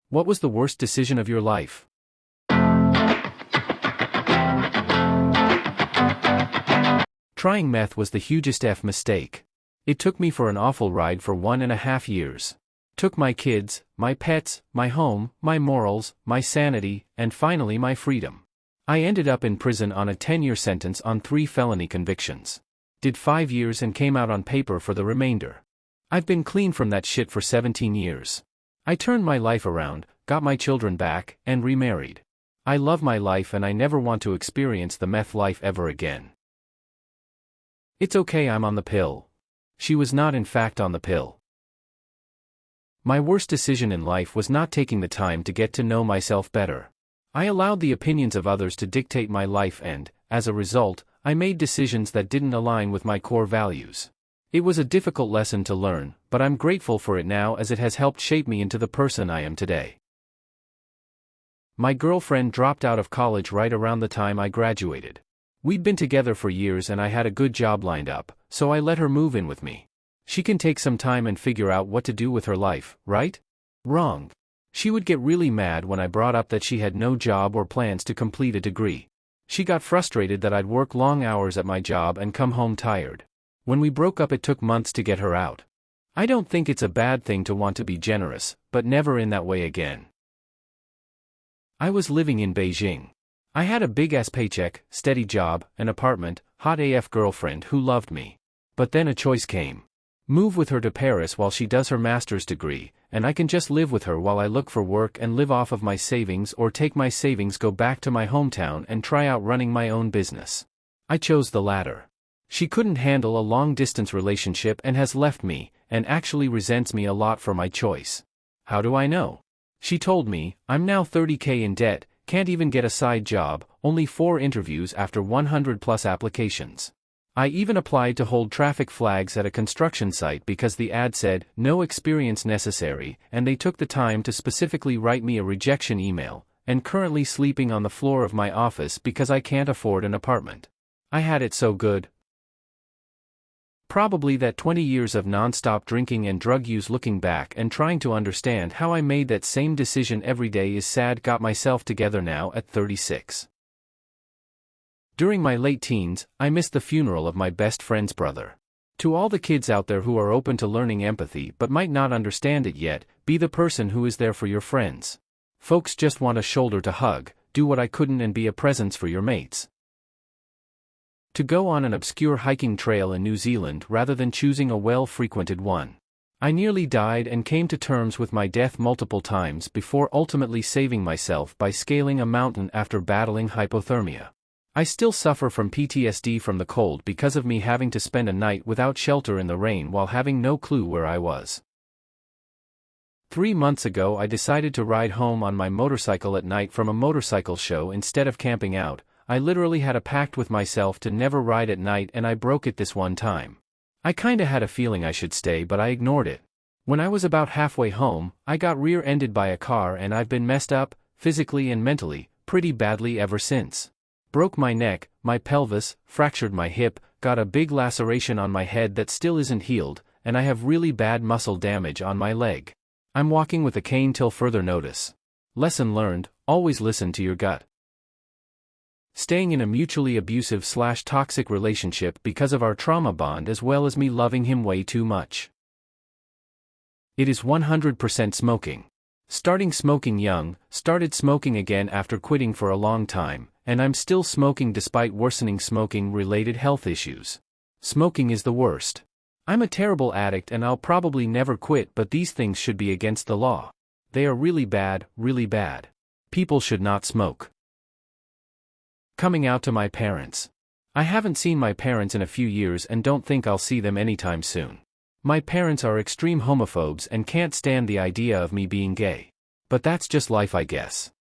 What was the worst decision of your life? Trying meth was the hugest mistake. It took me for an awful ride for 1.5 years. Took my kids, my pets, my home, my morals, my sanity, and finally my freedom. I ended up in prison on a 10-year sentence on 3 felony convictions. Did 5 years and came out on paper for the remainder. I've been clean from that shit for 17 years. I turned my life around, got my children back, and remarried. I love my life and I never want to experience the meth life ever again. It's okay, I'm on the pill. She was not in fact on the pill. My worst decision in life was not taking the time to get to know myself better. I allowed the opinions of others to dictate my life and, as a result, I made decisions that didn't align with my core values. It was a difficult lesson to learn, but I'm grateful for it now as it has helped shape me into the person I am today. My girlfriend dropped out of college right around the time I graduated. We'd been together for years and I had a good job lined up, so I let her move in with me. She can take some time and figure out what to do with her life, right? Wrong. She would get really mad when I brought up that she had no job or plans to complete a degree. She got frustrated that I'd work long hours at my job and come home tired. When we broke up, it took months to get her out. I don't think it's a bad thing to want to be generous, but never in that way again. I was living in Beijing. I had a big-ass paycheck, steady job, an apartment, hot AF girlfriend who loved me. But then a choice came. Move with her to Paris while she does her master's degree, and I can just live with her while I look for work and live off of my savings, or take my savings, go back to my hometown and try out running my own business. I chose the latter. She couldn't handle a long-distance relationship and has left me, and actually resents me a lot for my choice. How do I know? She told me, I'm now 30K in debt, can't even get a side job, only 4 interviews after 100+ applications. I even applied to hold traffic flags at a construction site because the ad said, no experience necessary, and they took the time to specifically write me a rejection email, and currently sleeping on the floor of my office because I can't afford an apartment. I had it so good. Probably that 20 years of non-stop drinking and drug use, looking back and trying to understand how I made that same decision every day is sad. Got myself together now at 36. During my late teens, I missed the funeral of my best friend's brother. To all the kids out there who are open to learning empathy but might not understand it yet, be the person who is there for your friends. Folks just want a shoulder to hug, do what I couldn't, and be a presence for your mates. To go on an obscure hiking trail in New Zealand rather than choosing a well-frequented one. I nearly died and came to terms with my death multiple times before ultimately saving myself by scaling a mountain after battling hypothermia. I still suffer from PTSD from the cold because of me having to spend a night without shelter in the rain while having no clue where I was. 3 months ago I decided to ride home on my motorcycle at night from a motorcycle show instead of camping out. I literally had a pact with myself to never ride at night, and I broke it this one time. I kinda had a feeling I should stay, but I ignored it. When I was about halfway home, I got rear-ended by a car and I've been messed up, physically and mentally, pretty badly ever since. Broke my neck, my pelvis, fractured my hip, got a big laceration on my head that still isn't healed, and I have really bad muscle damage on my leg. I'm walking with a cane till further notice. Lesson learned, always listen to your gut. Staying in a mutually abusive/toxic relationship because of our trauma bond, as well as me loving him way too much. It is 100% smoking. Starting smoking young, started smoking again after quitting for a long time, and I'm still smoking despite worsening smoking-related health issues. Smoking is the worst. I'm a terrible addict and I'll probably never quit, but these things should be against the law. They are really bad, really bad. People should not smoke. Coming out to my parents. I haven't seen my parents in a few years and don't think I'll see them anytime soon. My parents are extreme homophobes and can't stand the idea of me being gay. But that's just life, I guess.